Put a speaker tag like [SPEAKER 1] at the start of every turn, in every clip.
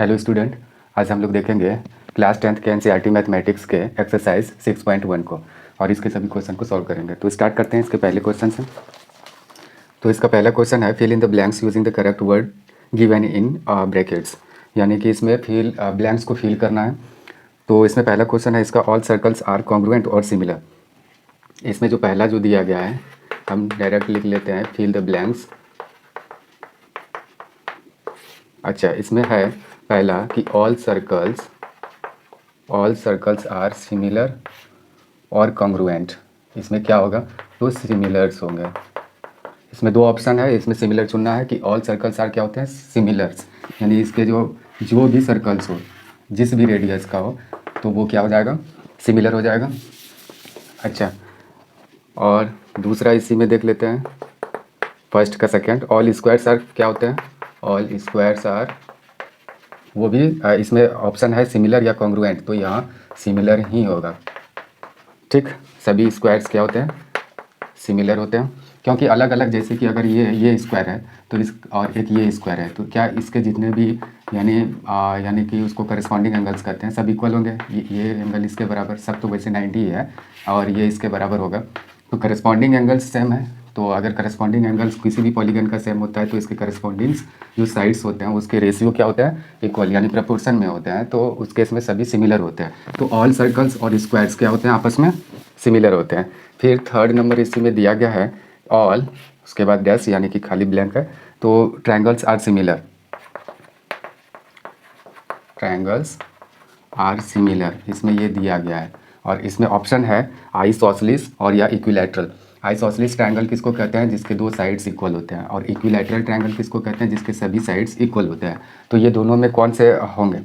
[SPEAKER 1] Hello student, आज हम लोग देखेंगे क्लास 10th के एनसीईआरटी मैथमेटिक्स के एक्सरसाइज 6.1 को और इसके सभी क्वेश्चन को सॉल्व करेंगे। तो स्टार्ट करते हैं इसके पहले क्वेश्चन से। तो इसका पहला क्वेश्चन है fill in the blanks using the correct word given in brackets, यानी कि इसमें फिल ब्लैंक्स को फिल करना है। तो इसमें पहला क्वेश्चन है इसका ऑल सर्कल्स आर कॉन्ग्रुएंट और सिमिलर। इसमें जो पहला जो दिया गया है हम डायरेक्ट लिख लेते हैं फिल द ब्लैंक्स। अच्छा, इसमें है पहला कि ऑल सर्कल्स आर सिमिलर और कॉन्ग्रुएंट। इसमें क्या होगा, तो सिमिलर्स होंगे। इसमें दो ऑप्शन है, इसमें सिमिलर चुनना है कि ऑल सर्कल्स आर क्या होते हैं, सिमिलर्स, यानी इसके जो भी सर्कल्स हो, जिस भी रेडियस का हो, तो वो क्या हो जाएगा, सिमिलर हो जाएगा। अच्छा, और दूसरा इसी में देख लेते हैं फर्स्ट का सेकंड, ऑल स्क्वायर्स आर क्या होते हैं, ऑल स्क्वायर्स आर, वो भी इसमें ऑप्शन है सिमिलर या कॉन्ग्रुएंट, तो यहाँ सिमिलर ही होगा। ठीक, सभी स्क्वायर्स क्या होते हैं, सिमिलर होते हैं, क्योंकि अलग अलग, जैसे कि अगर ये स्क्वायर है तो इस और एक ये स्क्वायर है, तो क्या इसके जितने भी यानी कि उसको करस्पॉन्डिंग एंगल्स कहते हैं, सब इक्वल होंगे। ये एंगल इसके बराबर, सब तो वैसे 90 है और ये इसके बराबर होगा, तो करस्पॉन्डिंग एंगल्स सेम है। तो अगर करस्पॉन्डिंग एंगल्स किसी भी पॉलीगन का सेम होता है तो इसके करस्पॉन्डिंग्स जो साइड्स होते हैं उसके रेशियो क्या होता है, इक्वल, यानी प्रपोर्शन में होते हैं, तो उस केस में सभी सिमिलर होते हैं। तो ऑल सर्कल्स और स्क्वायर्स क्या होते हैं, आपस में सिमिलर होते हैं। फिर थर्ड नंबर इसी में दिया गया है ऑल, उसके बाद डैश यानी कि खाली ब्लैंक है, तो triangles are similar, triangles are similar, इसमें ये दिया गया है। और इसमें ऑप्शन है आइसोसेलेस और या इक्विलैटरल। आइसोसेलेस ट्रायंगल किसको कहते हैं, जिसके दो साइड्स इक्वल होते हैं, और इक्विलैटरल ट्रायंगल किसको कहते हैं, जिसके सभी साइड्स इक्वल होते हैं। तो ये दोनों में कौन से होंगे,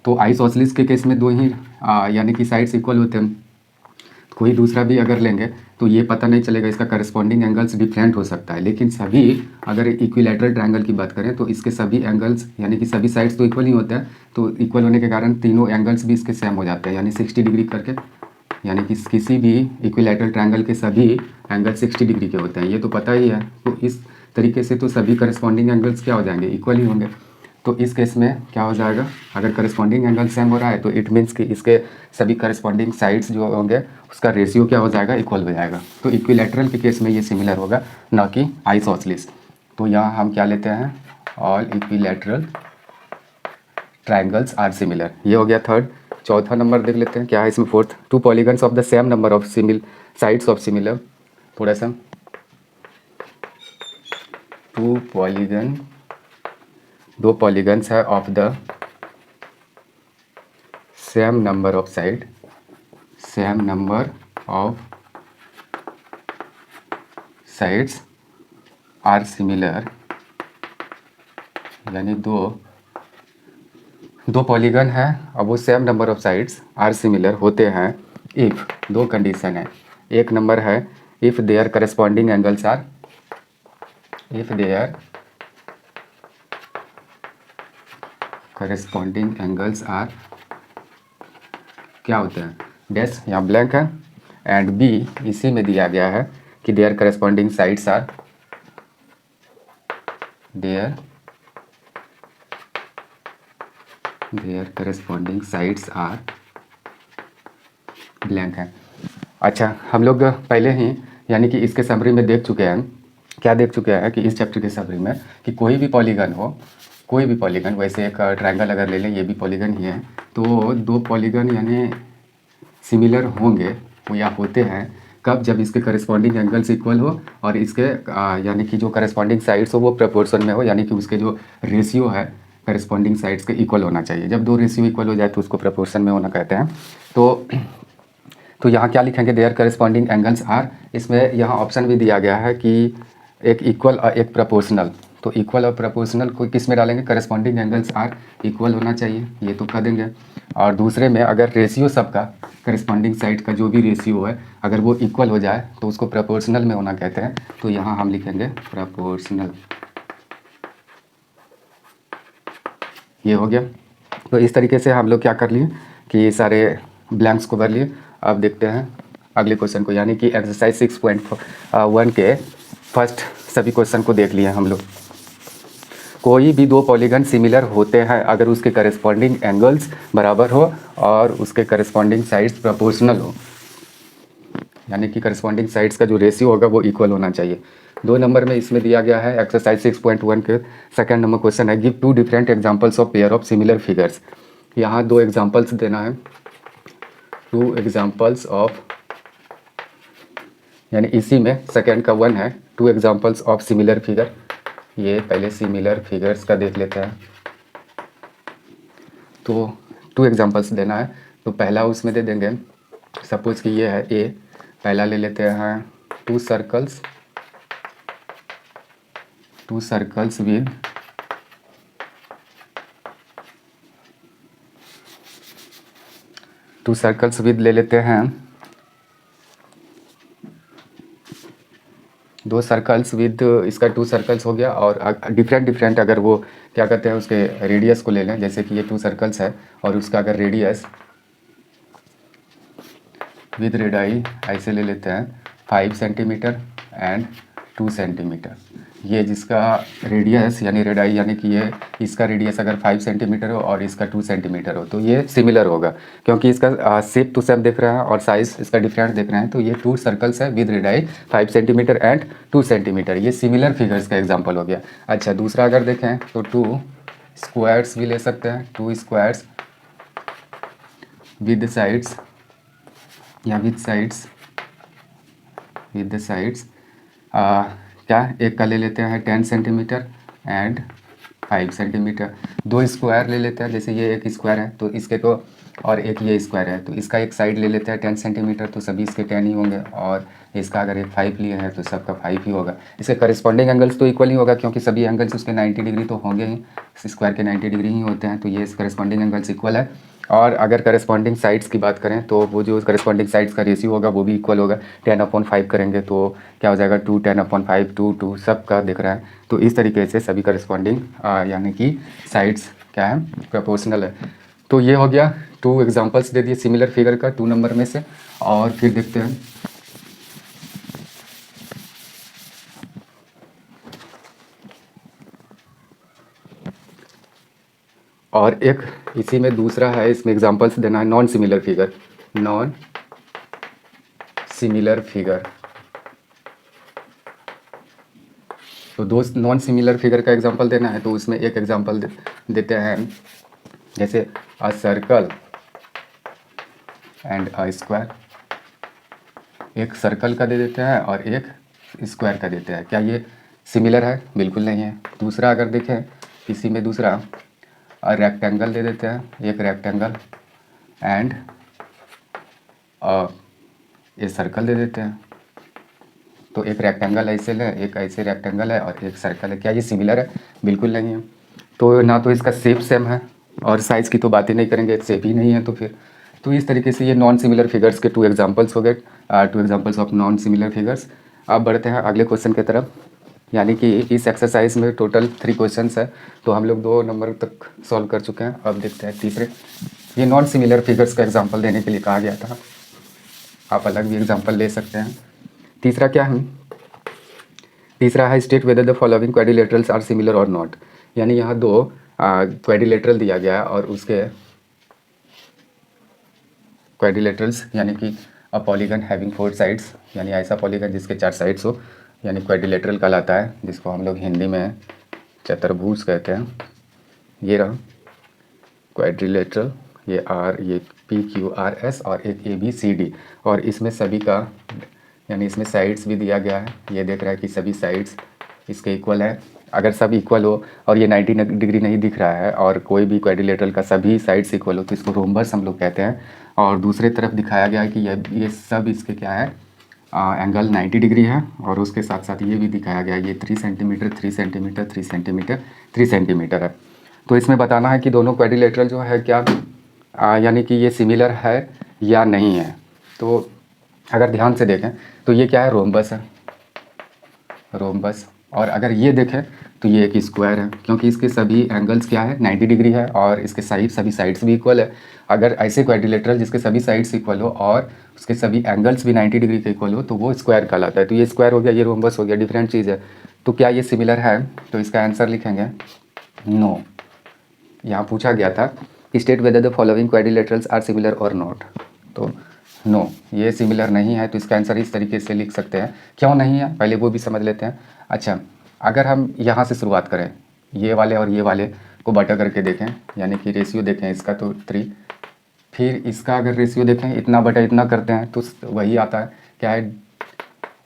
[SPEAKER 1] तो आइसोसेलेस के केस में दो ही यानी कि साइड्स इक्वल होते हैं। कोई दूसरा भी अगर लेंगे तो ये पता नहीं चलेगा, इसका करस्पॉन्डिंग एंगल्स डिफरेंट हो सकता है, लेकिन सभी अगर इक्विलैटरल ट्रायंगल की बात करें तो इसके सभी एंगल्स यानी कि सभी साइड्स तो इक्वल ही होते हैं, तो इक्वल होने के कारण तीनों एंगल्स भी इसके सेम हो जाते हैं, यानी 60 डिग्री करके, यानी कि किसी भी इक्विलैटरल ट्रायंगल के सभी एंगल 60 डिग्री के होते हैं, ये तो पता ही है। तो इस तरीके से तो सभी करस्पॉन्डिंग एंगल्स क्या हो जाएंगे, इक्वल ही होंगे। तो इस केस में क्या हो जाएगा, अगर करस्पॉन्डिंग एंगल सेम हो रहा है तो इट मीन्स कि इसके सभी करस्पॉन्डिंग साइड्स जो होंगे उसका रेशियो क्या हो जाएगा, इक्वल हो जाएगा। तो इक्विलैटरल के केस में ये सिमिलर होगा, ना कि आइसोसेलेस। तो यहाँ हम क्या लेते हैं, all equilateral triangles are similar, ये हो गया थर्ड। चौथा नंबर देख लेते हैं क्या है इसमें, fourth, two polygons of the same number of sides of similar. थोड़ा सा, दो पॉलीगन्स है of the same number of sides are similar, यानी दो पॉलीगन है अब वो same number of sides are similar होते हैं इफ़, दो कंडीशन है। एक नंबर है if their corresponding angles are, if their corresponding angles are क्या होते हैं, डैश यहाँ ब्लैंक है, एंड बी इसी में दिया गया है कि their corresponding sides are, their corresponding sides are blank है। अच्छा, हम लोग पहले ही यानी कि इसके समरी में देख चुके हैं, क्या देख चुके हैं कि इस चैप्टर के समरी में कि कोई भी पॉलीगन हो, कोई भी पॉलीगन, वैसे एक ट्रायंगल अगर ले लें, ये भी पॉलीगन ही है, तो दो पॉलीगन यानी सिमिलर होंगे वो या होते हैं कब, जब इसके करस्पॉन्डिंग एंगल्स इक्वल हो और इसके यानी कि जो करस्पॉन्डिंग साइड्स हो वो प्रपोर्शन में हो, यानी कि उसके जो रेशियो है करस्पॉन्डिंग साइड्स के इक्वल होना चाहिए। जब दो रेशियो इक्वल हो जाए तो उसको प्रपोर्शन में होना कहते हैं। तो यहाँ क्या लिखेंगे, देयर करस्पॉन्डिंग एंगल्स आर, इसमें यहाँ ऑप्शन भी दिया गया है कि एक इक्वल और एक प्रपोर्शनल, तो इक्वल और प्रोपोर्शनल को किस में डालेंगे, करस्पॉन्डिंग एंगल्स आर इक्वल होना चाहिए, ये तो कर देंगे। और दूसरे में अगर रेशियो सबका करस्पॉन्डिंग साइड का जो भी रेशियो है अगर वो इक्वल हो जाए तो उसको प्रोपोर्शनल में होना कहते हैं, तो यहाँ हम लिखेंगे प्रोपोर्शनल, ये हो गया। तो इस तरीके से हम लोग क्या कर लिए कि सारे ब्लैंक्स को भर लिए। अब देखते हैं अगले क्वेश्चन को, यानी कि एक्सरसाइज 6.1 के फर्स्ट सभी क्वेश्चन को देख लिए हम लोग। कोई भी दो पॉलीगन सिमिलर होते हैं अगर उसके करस्पॉन्डिंग एंगल्स बराबर हो और उसके करस्पॉन्डिंग साइड्स प्रोपोर्शनल हो, यानी कि करस्पॉन्डिंग साइड्स का जो रेशियो होगा वो इक्वल होना चाहिए। 2 नंबर में इसमें दिया गया है एक्सरसाइज 6.1 के सेकंड नंबर क्वेश्चन है, give 2 different examples of pair of similar figures. यहाँ 2 एग्जांपल्स देना है, 2 एग्जांपल्स ऑफ, यानी इसी में सेकंड का 1 है 2 एग्जांपल्स ऑफ सिमिलर फिगर। ये पहले सिमिलर फिगर्स का देख लेते हैं। तो 2 एग्जांपल्स देना है, तो पहला उसमें दे देंगे, सपोज कि ये है ए, पहला ले लेते हैं 2 सर्कल्स विद ले लेते हैं 2 सर्कल्स विद, इसका 2 सर्कल्स हो गया, और डिफरेंट अगर वो क्या कहते हैं उसके रेडियस को ले लें, जैसे कि ये 2 सर्कल्स है और उसका अगर रेडियस विद रेडाई ऐसे ले लेते हैं 5 सेंटीमीटर एंड 2 सेंटीमीटर। ये जिसका रेडियस यानी रेडाई यानी कि ये इसका रेडियस अगर 5 सेंटीमीटर हो और इसका 2 सेंटीमीटर हो तो ये सिमिलर होगा, क्योंकि इसका शेप टू शेप देख रहे हैं और साइज़ इसका डिफरेंट देख रहे हैं। तो ये 2 सर्कल्स है with radii 5 centimetre and 2 centimetre, ये सिमिलर फिगर्स का एग्जाम्पल हो गया। अच्छा, दूसरा अगर देखें तो 2 स्क्वायर्स भी ले सकते हैं, 2 स्क्वायर्स विद साइड्स या विद साइड्स क्या एक का ले लेते हैं 10 सेंटीमीटर एंड 5 सेंटीमीटर। 2 स्क्वायर ले लेते हैं, जैसे ये एक स्क्वायर है तो इसके तो, और एक ये स्क्वायर है तो इसका एक साइड ले लेते हैं 10 सेंटीमीटर, तो सभी इसके 10 ही होंगे, और इसका अगर एक 5 लिए हैं तो सबका 5 ही होगा। इसके करस्पॉन्डिंग एंगल्स तो इक्वल ही होगा, क्योंकि सभी एंगल्स उसके 90 डिग्री तो होंगे ही, स्क्वायर के 90 डिग्री ही होते हैं, तो ये करस्पॉन्डिंग एंगल्स इक्वल है। और अगर करस्पॉन्डिंग साइड्स की बात करें तो वो जो करस्पॉन्डिंग साइड्स का रेशियो होगा वो भी इक्वल होगा। 10/5 करेंगे तो क्या हो जाएगा 2, 10/5, 2 सब का दिख रहा है। तो इस तरीके से सभी करस्पॉन्डिंग यानी कि साइड्स क्या है, प्रोपोर्शनल है। तो ये हो गया 2 एग्जांपल्स दे दिए सिमिलर फिगर का 2 नंबर में से। और फिर देखते हैं और एक इसी में दूसरा है, इसमें एग्जांपल्स देना है नॉन सिमिलर फिगर। तो 2 नॉन सिमिलर फिगर का एग्जांपल देना है, तो उसमें एक एग्जांपल देते हैं, जैसे a circle and a square. एक सर्कल का दे देते हैं और एक स्क्वायर का देते हैं। क्या ये सिमिलर है? बिल्कुल नहीं है। दूसरा अगर देखें इसी में दूसरा रेक्टेंगल दे देते हैं, एक रेक्टेंगल एंड ये सर्कल दे देते हैं। तो एक रेक्टेंगल ऐसे है, एक ऐसे रेक्टेंगल है और एक सर्कल है। क्या ये सिमिलर है? बिल्कुल नहीं है। तो ना तो इसका शेप सेम है और साइज़ की तो बात ही नहीं करेंगे, शेप ही नहीं है तो फिर। तो इस तरीके से ये नॉन सिमिलर फिगर्स के 2 एग्जांपल्स हो गए, 2 examples of non similar figures. अब बढ़ते हैं अगले क्वेश्चन की तरफ, यानी कि इस एक्सरसाइज में टोटल 3 क्वेश्चंस है, तो हम लोग 2 नंबर तक सॉल्व कर चुके हैं। अब देखते हैं तीसरे। ये नॉन सिमिलर फिगर्स का एग्जांपल देने के लिए कहा गया था, आप अलग भी एग्जांपल ले सकते हैं। तीसरा क्या है? तीसरा है state whether the following quadrilaterals are similar और नॉट। यानी यहाँ 2 क्वाड्रिलेटरल दिया गया है और उसके क्वाड्रिलेटरल्स यानी कि अ पॉलीगन हैविंग 4 साइड्स, यानी ऐसा पॉलीगन जिसके 4 साइड्स हो, यानी क्वाड्रिलेटरल कहलाता है, जिसको हम लोग हिंदी में चतुर्भुज कहते हैं। ये रहा क्वाड्रिलेटरल, ये ये PQRS और एक ABCD, और इसमें सभी का यानी इसमें साइड्स भी दिया गया है। ये देख रहा है कि सभी साइड्स इसके इक्वल है। अगर सब इक्वल हो और ये 90 डिग्री नहीं दिख रहा है और कोई भी क्वाड्रिलेटरल का सभी साइड्स इक्वल हो तो इसको रोम्बस हम लोग कहते हैं। और दूसरे तरफ दिखाया गया है कि ये सब इसके क्या है, एंगल 90 डिग्री है, और उसके साथ साथ ये भी दिखाया गया है ये 3 सेंटीमीटर 3 सेंटीमीटर 3 सेंटीमीटर 3 सेंटीमीटर है। तो इसमें बताना है कि दोनों क्वाड्रिलेटरल जो है क्या यानी कि ये सिमिलर है या नहीं है। तो अगर ध्यान से देखें तो ये क्या है, रोम्बस है, रोम्बस। और अगर ये देखें तो ये एक स्क्वायर है, क्योंकि इसके सभी एंगल्स क्या है 90 डिग्री है और इसके सभी साइड्स भी इक्वल है। अगर ऐसे क्वाड्रिलेटरल जिसके सभी साइड्स इक्वल हो और उसके सभी एंगल्स भी 90 डिग्री के इक्वल हो तो वो स्क्वायर कहलाता है। तो ये स्क्वायर हो गया, ये रोम्बस हो गया, डिफरेंट चीज़ है। तो क्या ये सिमिलर है? तो इसका आंसर लिखेंगे नो, यहाँ पूछा गया था state whether the following quadrilaterals are similar और नॉट, तो नो ये सिमिलर नहीं है, तो इसका आंसर इस तरीके से लिख सकते हैं। क्यों नहीं है पहले वो भी समझ लेते हैं। अच्छा, अगर हम यहाँ से शुरुआत करें, ये वाले और ये वाले को बटा करके देखें, यानी कि रेशियो देखें इसका तो 3, फिर इसका अगर रेशियो देखें इतना बटा इतना करते हैं तो वही आता है, क्या है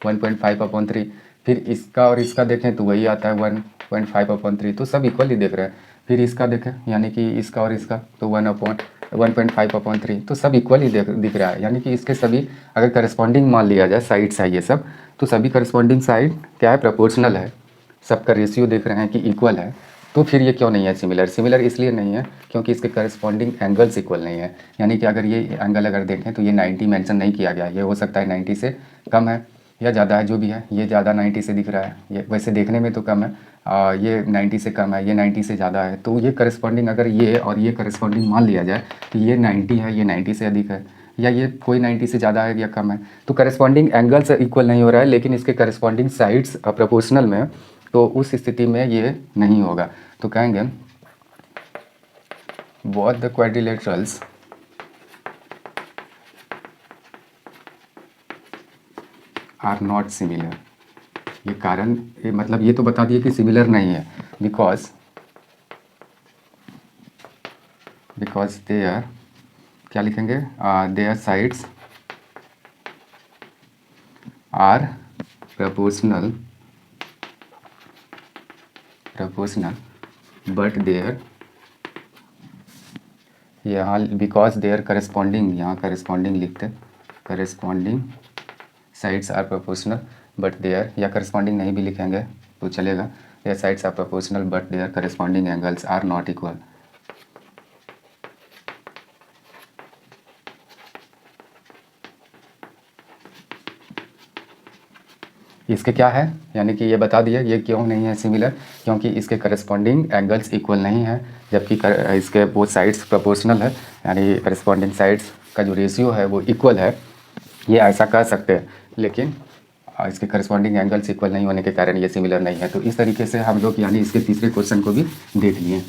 [SPEAKER 1] 1.5/3। फिर इसका और इसका देखें तो वही आता है 1.5/3, तो सब इक्वली देख रहे हैं। फिर इसका देखें, यानी कि इसका और इसका तो 1/1.5/3, तो सब इक्वली दिख रहा है, यानी कि इसके सभी अगर करस्पॉन्डिंग मान लिया जाए साइड्स है ये सब, तो सभी करस्पॉन्डिंग साइड क्या है, प्रोपोर्शनल है, सबका रेशियो देख रहे हैं कि इक्वल है। तो फिर ये क्यों नहीं है सिमिलर? सिमिलर इसलिए नहीं है क्योंकि इसके करस्पॉन्डिंग एंगल्स इक्वल नहीं है। यानी कि अगर ये एंगल अगर देखें तो ये 90 मेंशन नहीं किया गया, ये हो सकता है 90 से कम है या ज़्यादा है, जो भी है। ये ज़्यादा 90 से दिख रहा है, ये वैसे देखने में तो कम है, ये 90 से कम है, ये 90 से ज़्यादा है। तो ये करस्पॉन्डिंग अगर ये और ये करस्पॉन्डिंग मान लिया जाए कि ये 90 है, ये 90 से अधिक है, या ये कोई 90 से ज़्यादा है या कम है, तो करस्पॉन्डिंग एंगल्स इक्वल नहीं हो रहा है, लेकिन इसके करस्पॉन्डिंग साइड्स प्रोपोर्शनल में, तो उस स्थिति में ये नहीं होगा। तो कहेंगे both the quadrilaterals are not similar. ये कारण, ये मतलब ये तो बता दिए कि सिमिलर नहीं है, बिकॉज दे आर, क्या लिखेंगे, their sides are proportional but their, यहाँ बिकॉज देयर करस्पॉन्डिंग, यहाँ करस्पॉन्डिंग लिखते, corresponding sides are proportional but their, या करस्पॉन्डिंग नहीं भी लिखेंगे तो चलेगा, their sides are proportional but their corresponding angles are not equal. इसके क्या है, यानी कि ये बता दिया ये क्यों नहीं है सिमिलर, क्योंकि इसके करस्पॉन्डिंग एंगल्स इक्वल नहीं है, जबकि इसके बोथ साइड्स प्रोपोर्शनल है, यानी करस्पॉन्डिंग साइड्स का जो रेशियो है वो इक्वल है, ये ऐसा कह सकते हैं। लेकिन इसके करस्पॉन्डिंग एंगल्स इक्वल नहीं होने के कारण ये सिमिलर नहीं है। तो इस तरीके से हम लोग यानी इसके तीसरे क्वेश्चन को भी देख लिए।